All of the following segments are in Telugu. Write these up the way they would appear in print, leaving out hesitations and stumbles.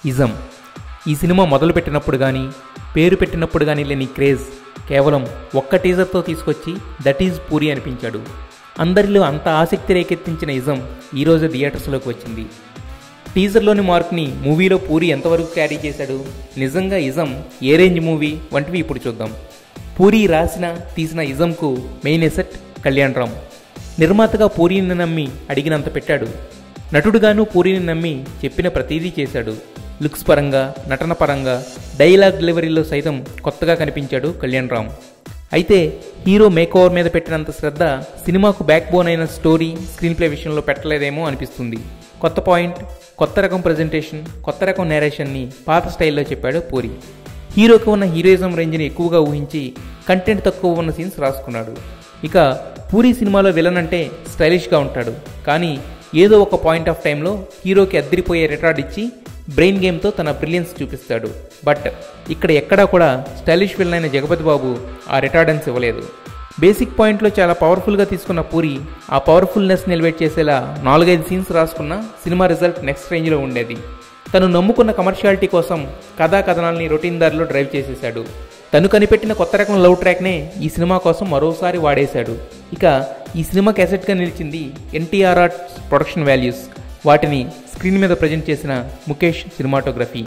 ఇజం ఈ సినిమా మొదలుపెట్టినప్పుడు కానీ పేరు పెట్టినప్పుడు కానీ లేని క్రేజ్ కేవలం ఒక్క టీజర్తో తీసుకొచ్చి దట్ ఈజ్ పూరి అనిపించాడు. అందరిలో అంత ఆసక్తి రేకెత్తించిన ఇజం ఈరోజు థియేటర్స్లోకి వచ్చింది. టీజర్లోని మార్క్ని మూవీలో పూరి ఎంతవరకు క్యారీ చేశాడు, నిజంగా ఇజం ఏ రేంజ్ మూవీ వంటివి ఇప్పుడు చూద్దాం. పూరి రాసిన తీసిన ఇజంకు మెయిన్ ఎసెట్ కళ్యాణ్ రామ్. నిర్మాతగా పూరిని నమ్మి అడిగినంత పెట్టాడు. నటుడుగాను పూరిని నమ్మి చెప్పిన ప్రతీదీ చేశాడు. లుక్స్ పరంగా, నటన పరంగా, డైలాగ్ డెలివరీలో సైతం కొత్తగా కనిపించాడు కళ్యాణ్ రామ్. అయితే హీరో మేకోవర్ మీద పెట్టినంత శ్రద్ధ సినిమాకు బ్యాక్ బోన్ అయిన స్టోరీ, స్క్రీన్ ప్లే విషయంలో పెట్టలేదేమో అనిపిస్తుంది. కొత్త పాయింట్, కొత్త రకం ప్రజెంటేషన్, కొత్త రకం నేరేషన్ని పాత స్టైల్లో చెప్పాడు పూరి. హీరోకి ఉన్న హీరోయిజం రేంజ్ని ఎక్కువగా ఊహించి కంటెంట్ తక్కువ ఉన్న సీన్స్ రాసుకున్నాడు. ఇక పూరి సినిమాలో విలన్ అంటే స్టైలిష్గా ఉంటాడు, కానీ ఏదో ఒక పాయింట్ ఆఫ్ టైంలో హీరోకి అద్దరిపోయే రిటార్డ్ ఇచ్చి బ్రెయిన్ గేమ్తో తన బ్రిలియన్స్ చూపిస్తాడు. బట్ ఇక్కడ ఎక్కడా కూడా స్టైలిష్ విలన్ అయిన జగపతి బాబు ఆ రిటార్డెన్స్ ఇవ్వలేదు. బేసిక్ పాయింట్లో చాలా పవర్ఫుల్గా తీసుకున్న పూరి ఆ పవర్ఫుల్నెస్ ఎలివేట్ చేసేలా 4-5 సీన్స్ రాసుకున్న సినిమా రిజల్ట్ నెక్స్ట్ రేంజ్లో ఉండేది. తను నమ్ముకున్న కమర్షియాలిటీ కోసం కథా కథనాల్ని రొటీన్ దారిలో డ్రైవ్ చేసేశాడు. తను కనిపెట్టిన కొత్త రకం లవ్ ట్రాక్నే ఈ సినిమా కోసం మరోసారి వాడేశాడు. ఇక ఈ సినిమాకి అసెట్గా నిలిచింది ఎన్టీఆర్ ఆర్ట్స్ ప్రొడక్షన్ వాల్యూస్. వాటిని స్క్రీన్ మీద ప్రజెంట్ చేసిన ముఖేష్ సినిమాటోగ్రఫీ.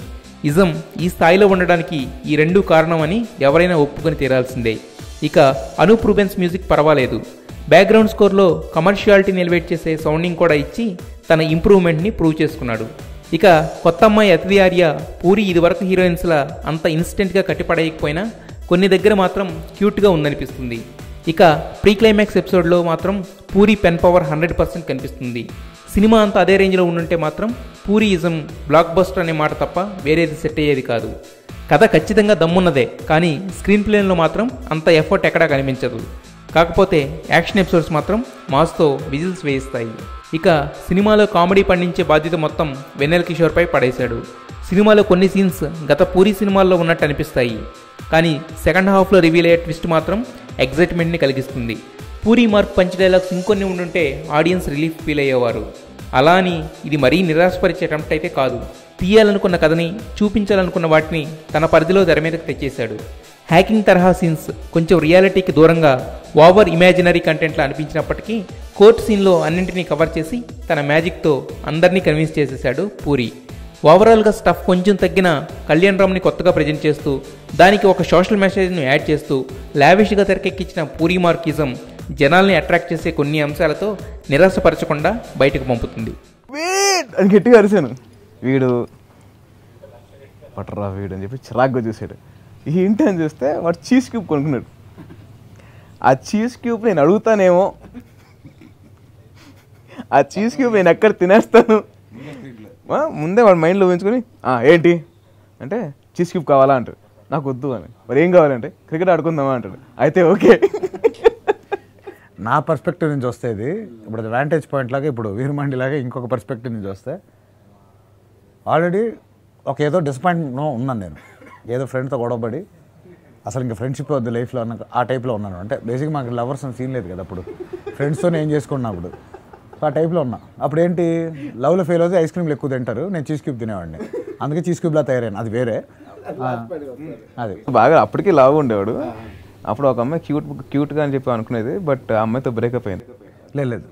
ఇజం ఈ స్థాయిలో ఉండడానికి ఈ రెండూ కారణమని ఎవరైనా ఒప్పుకొని తీరాల్సిందే. ఇక అనూప్ రూబెన్స్ మ్యూజిక్ పర్వాలేదు. బ్యాక్గ్రౌండ్ స్కోర్లో కమర్షియాలిటీని ఎలివేట్ చేసే సౌండింగ్ కూడా ఇచ్చి తన ఇంప్రూవ్మెంట్ని ప్రూవ్ చేసుకున్నాడు. ఇక కొత్త అమ్మాయి అతిథి ఆర్య పూరి ఇదివరకు హీరోయిన్స్లా అంత ఇన్స్టెంట్గా కట్టిపడేయకపోయినా కొన్ని దగ్గర మాత్రం క్యూట్గా ఉందనిపిస్తుంది. ఇక ప్రీ క్లైమాక్స్ ఎపిసోడ్లో మాత్రం పూరి పెన్ పవర్ 100% కనిపిస్తుంది. సినిమా అంతా అదే రేంజ్లో ఉండుంటే మాత్రం పూరియిజం బ్లాక్ బస్టర్ అనే మాట తప్ప వేరేది సెట్ అయ్యేది కాదు. కథ ఖచ్చితంగా దమ్మున్నదే, కానీ స్క్రీన్ ప్లేలో మాత్రం అంత ఎఫర్ట్ ఎక్కడా కనిపించదు. కాకపోతే యాక్షన్ ఎపిసోడ్స్ మాత్రం మాస్తో విజిల్స్ వేయిస్తాయి. ఇక సినిమాలో కామెడీ పండించే బాధ్యత మొత్తం వెన్నెల కిషోర్పై పడేశాడు. సినిమాలో కొన్ని సీన్స్ గత పూరి సినిమాల్లో ఉన్నట్టు అనిపిస్తాయి, కానీ సెకండ్ హాఫ్లో రివీల్ అయ్యే ట్విస్ట్ మాత్రం ఎగ్జైట్మెంట్ని కలిగిస్తుంది. పూరి మార్క్ పంచ్ డైలాగ్స్ ఇంకొన్ని ఉండుంటే ఆడియన్స్ రిలీఫ్ ఫీల్ అయ్యేవారు. అలా అని ఇది మరీ నిరాశపరిచే అటెంప్ట్ అయితే కాదు. తీయాలనుకున్న కథని, చూపించాలనుకున్న వాటిని తన పరిధిలో తెర మీదకి తెచ్చేశాడు. హ్యాకింగ్ తరహా సీన్స్ కొంచెం రియాలిటీకి దూరంగా ఓవర్ ఇమాజినరీ కంటెంట్లో అనిపించినప్పటికీ కోర్ట్ సీన్లో అన్నింటినీ కవర్ చేసి తన మ్యాజిక్తో అందరినీ కన్విన్స్ చేసేశాడు పూరి. ఓవరాల్గా స్టఫ్ కొంచెం తగ్గిన కళ్యాణ్ రామ్ని కొత్తగా ప్రజెంట్ చేస్తూ దానికి ఒక సోషల్ మెసేజ్ను యాడ్ చేస్తూ లావిష్గా తెరకెక్కించిన పూరి మార్కిజం జనాల్ని అట్రాక్ట్ చేసే కొన్ని అంశాలతో నిరాశపరచకుండా బయటకు పంపుతుంది. అని గట్టిగా అరిశాను, వీడు పట్టరా వీడు అని చెప్పి చిరాగ్గా చూసాడు. ఏంటి అని చూస్తే వాడు చీజ్ క్యూబ్ కొనుక్కున్నాడు. ఆ చీజ్ క్యూబ్ నేను అడుగుతానేమో, ఆ చీజ్ క్యూబ్ నేను ఎక్కడ తినేస్తాను ముందే వాడు మైండ్లో ఊహించుకొని ఏంటి అంటే చీజ్ క్యూబ్ కావాలా అంటాడు. నాకు వద్దు అని. మరి ఏం కావాలంటే క్రికెట్ ఆడుకుందామా అంటాడు. అయితే ఓకే. నా పర్స్పెక్టివ్ నుంచి వస్తే ఇది ఇప్పుడు అడ్వాంటేజ్ పాయింట్ లాగా, ఇప్పుడు వీరమండి లాగా ఇంకొక పర్స్పెక్టివ్ నుంచి వస్తే ఆల్రెడీ ఒక ఏదో డిసప్పాయింట్ ఉన్నాను నేను. ఏదో ఫ్రెండ్తో గొడవపడి అసలు ఇంకా ఫ్రెండ్షిప్ వద్దు లైఫ్లో అన్న ఆ టైప్లో ఉన్నాను. అంటే బేసిక్గా మాకు లవర్స్ అని సీన్ లేదు కదా, అప్పుడు ఫ్రెండ్స్తోనే ఏం చేసుకున్నా అప్పుడు ఆ టైప్లో ఉన్నా. అప్పుడు ఏంటి లవ్లో ఫెయిల్ అవుతే ఐస్ క్రీమ్లు ఎక్కువ తింటారు, నేను చీజ్ క్యూబ్ తినేవాడిని, అందుకే చీజ్ క్యూబ్లా తయారైన. అది వేరే, అది బాగా అప్పటికి లావు ఉండేవాడు. అప్పుడు ఒక అమ్మాయి క్యూట్గా అని చెప్పి అనుకునేది, బట్ ఆ అమ్మాయితో బ్రేకప్ అయింది. లేదు